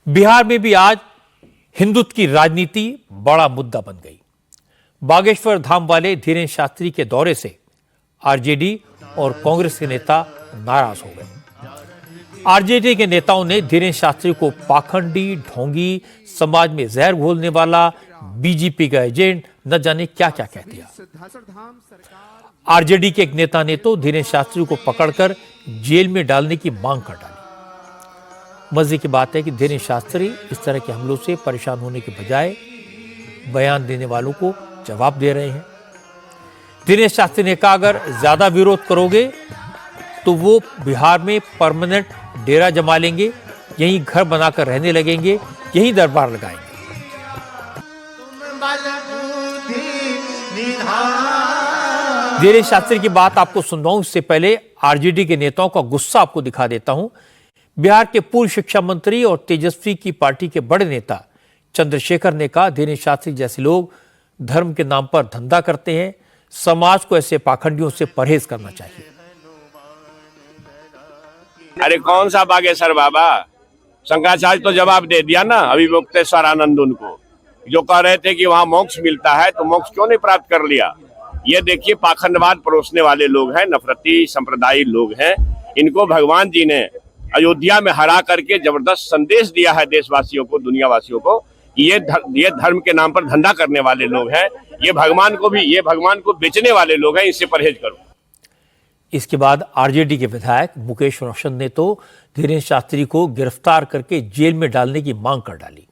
बिहार में भी आज हिंदुत्व की राजनीति बड़ा मुद्दा बन गई। बागेश्वर धाम वाले धीरेन्द्र शास्त्री के दौरे से आरजेडी और कांग्रेस के नेता नाराज हो गए। आरजेडी के नेताओं ने धीरेन्द्र शास्त्री को पाखंडी, ढोंगी, समाज में जहर घोलने वाला, बीजेपी का एजेंट, न जाने क्या क्या कह दिया। आरजेडी के एक नेता ने तो धीरेन्द्र शास्त्री को पकड़कर जेल में डालने की मांग कर डाली। मजे की बात है कि धीरेन्द्र शास्त्री इस तरह के हमलों से परेशान होने के बजाय बयान देने वालों को जवाब दे रहे हैं। धीरेन्द्र शास्त्री ने कहा, अगर ज्यादा विरोध करोगे तो वो बिहार में परमानेंट डेरा जमा लेंगे, यहीं घर बनाकर रहने लगेंगे, यहीं दरबार लगाएंगे। धीरेन्द्र शास्त्री की बात आपको सुनवाऊं, इससे पहले आरजेडी के नेताओं का गुस्सा आपको दिखा देता हूं। बिहार के पूर्व शिक्षा मंत्री और तेजस्वी की पार्टी के बड़े नेता चंद्रशेखर ने कहा, धीरेन्द्र शास्त्री जैसे लोग धर्म के नाम पर धंधा करते हैं, समाज को ऐसे पाखंडियों से परहेज करना चाहिए। अरे कौन सा बागेश्वर बाबा, शंकराचार्य तो जवाब दे दिया ना अभी मुक्तेश्वर आनंद उनको, जो कह रहे थे कि वहां मोक्ष मिलता है, तो मोक्ष क्यों नहीं प्राप्त कर लिया। ये देखिए पाखंडवाद परोसने वाले लोग हैं, नफरती संप्रदायी लोग हैं। इनको भगवान जी ने अयोध्या में हरा करके जबरदस्त संदेश दिया है देशवासियों को, दुनियावासियों को, कि ये धर्म के नाम पर धंधा करने वाले लोग हैं, ये भगवान को बेचने वाले लोग हैं, इससे परहेज करो। इसके बाद आरजेडी के विधायक मुकेश रोशन ने तो धीरेन्द्र शास्त्री को गिरफ्तार करके जेल में डालने की मांग कर डाली।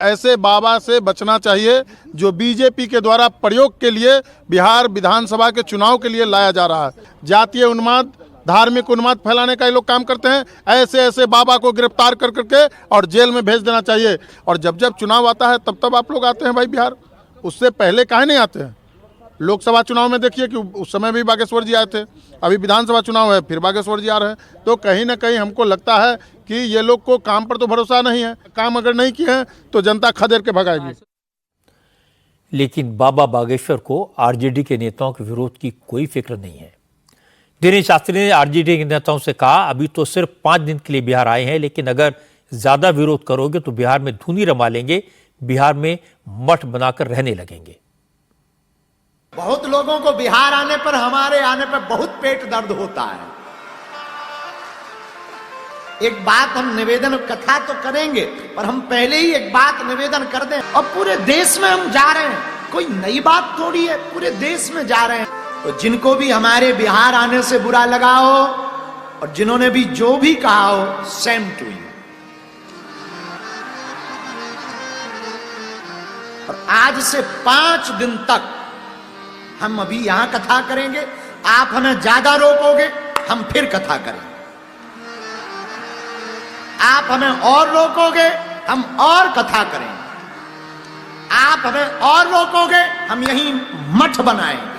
ऐसे बाबा से बचना चाहिए जो बीजेपी के द्वारा प्रयोग के लिए बिहार विधानसभा के चुनाव के लिए लाया जा रहा है। जातीय उन्माद, धार्मिक उन्माद फैलाने का ये लोग काम करते हैं। ऐसे बाबा को गिरफ्तार कर करके और जेल में भेज देना चाहिए। और जब जब चुनाव आता है तब आप लोग आते हैं भाई बिहार, उससे पहले काहे नहीं आते हैं। लोकसभा चुनाव में देखिए कि उस समय भी बागेश्वर जी आए थे, अभी विधानसभा चुनाव है फिर बागेश्वर जी आ रहे हैं। तो कहीं ना कहीं हमको लगता है कि ये लोग को काम पर तो भरोसा नहीं है, काम अगर नहीं किए हैं तो जनता खदेड़ के भगाएगी। लेकिन बाबा बागेश्वर को आरजेडी के नेताओं के विरोध की कोई फिक्र नहीं है। धीरेन्द्र शास्त्री ने आरजेडी के नेताओं से कहा, अभी तो सिर्फ 5 दिन के लिए बिहार आए हैं, लेकिन अगर ज्यादा विरोध करोगे तो बिहार में धूनी रमा लेंगे, बिहार में मठ बनाकर रहने लगेंगे। बहुत लोगों को बिहार आने पर, हमारे आने पर बहुत पेट दर्द होता है। एक बात हम निवेदन, कथा तो करेंगे पर हम पहले ही एक बात निवेदन कर दें। और पूरे देश में हम जा रहे हैं, कोई नई बात थोड़ी है, पूरे देश में जा रहे हैं। तो जिनको भी हमारे बिहार आने से बुरा लगा हो और जिन्होंने भी जो भी कहा हो, सेम टू यू। और आज से 5 दिन तक हम अभी यहां कथा करेंगे। आप हमें ज्यादा रोकोगे, हम फिर कथा करेंगे। आप हमें और रोकोगे, हम और कथा करेंगे। आप हमें और रोकोगे, हम यहीं मठ बनाएंगे।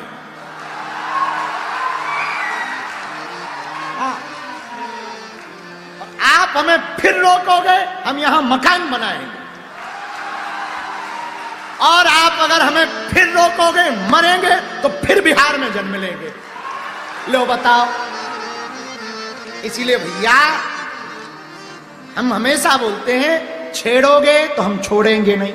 आप हमें फिर रोकोगे, हम यहां मकान बनाएंगे। और आप अगर हमें फिर रोकोगे, मरेंगे तो फिर बिहार में जन्म लेंगे। लो बताओ। इसीलिए भैया हम हमेशा बोलते हैं, छेड़ोगे तो हम छोड़ेंगे नहीं।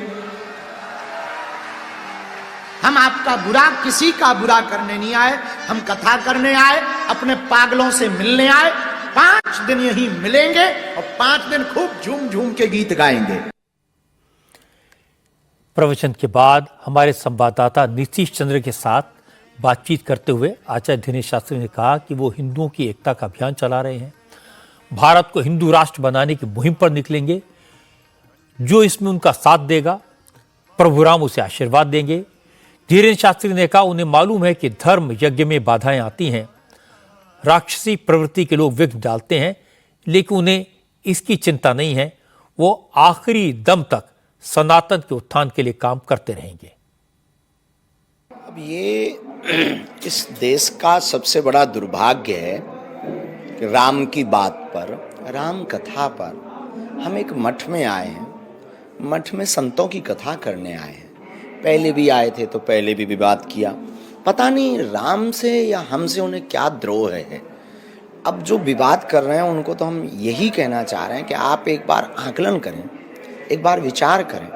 हम आपका बुरा, किसी का बुरा करने नहीं आए, हम कथा करने आए, अपने पागलों से मिलने आए। 5 दिन यहीं मिलेंगे और 5 दिन खूब झूम झूम के गीत गाएंगे। प्रवचन के बाद हमारे संवाददाता नीतीश चंद्र के साथ बातचीत करते हुए आचार्य धीरेन्द्र शास्त्री ने कहा कि वो हिंदुओं की एकता का अभियान चला रहे हैं, भारत को हिंदू राष्ट्र बनाने की मुहिम पर निकलेंगे। जो इसमें उनका साथ देगा, प्रभु राम उसे आशीर्वाद देंगे। धीरेन्द्र शास्त्री ने कहा, उन्हें मालूम है कि धर्म यज्ञ में बाधाएं आती हैं, राक्षसी प्रवृत्ति के लोग विघ्न डालते हैं, लेकिन उन्हें इसकी चिंता नहीं है। वो आखिरी दम तक सनातन के उत्थान के लिए काम करते रहेंगे। अब ये इस देश का सबसे बड़ा दुर्भाग्य है कि राम की बात पर, राम कथा पर हम एक मठ में आए हैं। मठ में संतों की कथा करने आए हैं। पहले भी आए थे तो पहले भी विवाद किया। पता नहीं राम से या हमसे उन्हें क्या द्रोह है। अब जो विवाद कर रहे हैं उनको तो हम यही कहना चाह रहे हैं कि आप एक बार आकलन करें, एक बार विचार करें।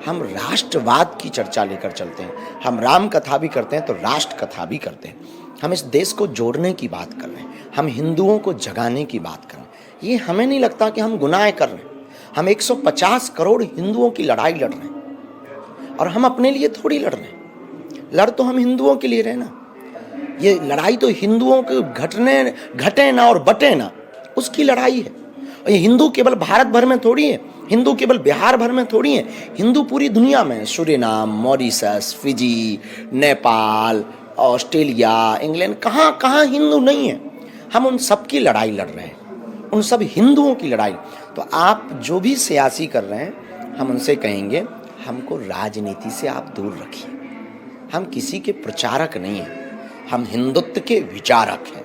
हम राष्ट्रवाद की चर्चा लेकर चलते हैं, हम राम कथा भी करते हैं तो राष्ट्र कथा भी करते हैं। हम इस देश को जोड़ने की बात कर रहे हैं, हम हिंदुओं को जगाने की बात कर रहे हैं। ये हमें नहीं लगता कि हम गुनाह कर रहे हैं। हम 150 करोड़ हिंदुओं की लड़ाई लड़ रहे हैं और हम अपने लिए थोड़ी लड़ रहे हैं। लड़ तो हम हिंदुओं के लिए रहे ना। ये लड़ाई तो हिंदुओं के घटे ना और बटे ना, उसकी लड़ाई है। और ये हिंदू केवल भारत भर में थोड़ी है, हिंदू केवल बिहार भर में थोड़ी है, हिंदू पूरी दुनिया में, Suriname, Mauritius, Fiji, Nepal, Australia, England, कहाँ कहाँ हिंदू नहीं है। हम उन सब की लड़ाई लड़ रहे हैं, उन सब हिंदुओं की लड़ाई। तो आप जो भी सियासी कर रहे हैं, हम उनसे कहेंगे हमको राजनीति से आप दूर रखिए। हम किसी के प्रचारक नहीं हैं, हम हिंदुत्व के विचारक हैं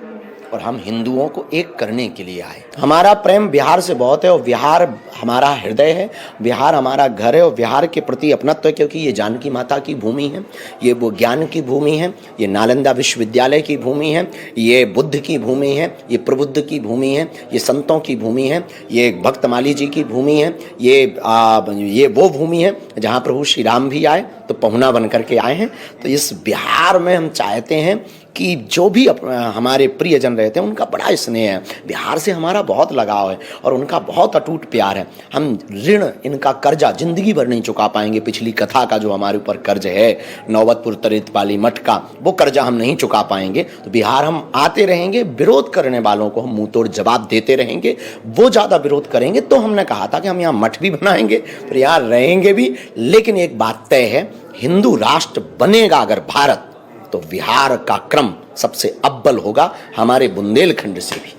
और हम हिंदुओं को एक करने के लिए आए। हमारा प्रेम बिहार से बहुत है और बिहार हमारा हृदय है, बिहार हमारा घर है और बिहार के प्रति अपनत्व है, क्योंकि ये जानकी माता की भूमि है, ये वो ज्ञान की भूमि है, ये नालंदा विश्वविद्यालय की भूमि है, ये बुद्ध की भूमि है, ये प्रबुद्ध की भूमि है, ये संतों की भूमि है, ये भक्तमाली जी की भूमि है, ये वो भूमि है जहाँ प्रभु श्री राम भी आए तो पहुना बन करके आए हैं। तो इस बिहार में हम चाहते हैं कि जो भी हमारे प्रियजन रहते हैं उनका बड़ा स्नेह है, बिहार से हमारा बहुत लगाव है और उनका बहुत अटूट प्यार है। हम ऋण, इनका कर्जा जिंदगी भर नहीं चुका पाएंगे। पिछली कथा का जो हमारे ऊपर कर्ज है, नौबतपुर तरेतपाली मठ का, वो कर्जा हम नहीं चुका पाएंगे। तो बिहार हम आते रहेंगे, विरोध करने वालों को हम मुंह तोड़ जवाब देते रहेंगे। वो ज़्यादा विरोध करेंगे तो हमने कहा था कि हम यहाँ मठ भी बनाएंगे, फिर यहाँ रहेंगे भी। लेकिन एक बात तय है, हिंदू राष्ट्र बनेगा अगर भारत, तो बिहार का क्रम सबसे अव्वल होगा, हमारे बुंदेलखंड से भी।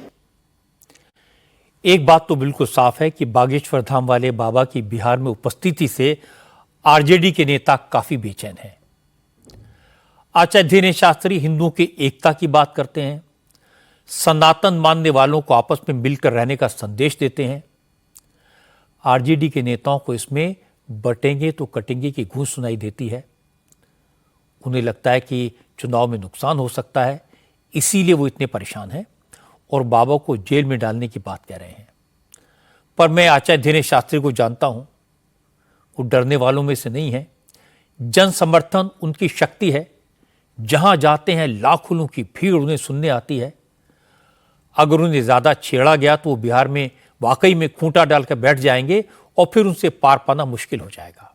एक बात तो बिल्कुल साफ है कि बागेश्वर धाम वाले बाबा की बिहार में उपस्थिति से आरजेडी के नेता काफी बेचैन हैं। आचार्य धीरेन्द्र शास्त्री हिंदुओं की एकता की बात करते हैं, सनातन मानने वालों को आपस में मिलकर रहने का संदेश देते हैं। आरजेडी के नेताओं को इसमें बटेंगे तो कटेंगे की गूंज सुनाई देती है। उन्हें लगता है कि चुनाव में नुकसान हो सकता है, इसीलिए वो इतने परेशान हैं और बाबा को जेल में डालने की बात कह रहे हैं। पर मैं आचार्य धीरेन्द्र शास्त्री को जानता हूं, वो डरने वालों में से नहीं है। जन समर्थन उनकी शक्ति है, जहां जाते हैं लाखों की भीड़ उन्हें सुनने आती है। अगर उन्हें ज्यादा छेड़ा गया तो वो बिहार में वाकई में खूंटा डालकर बैठ जाएंगे और फिर उनसे पार पाना मुश्किल हो जाएगा।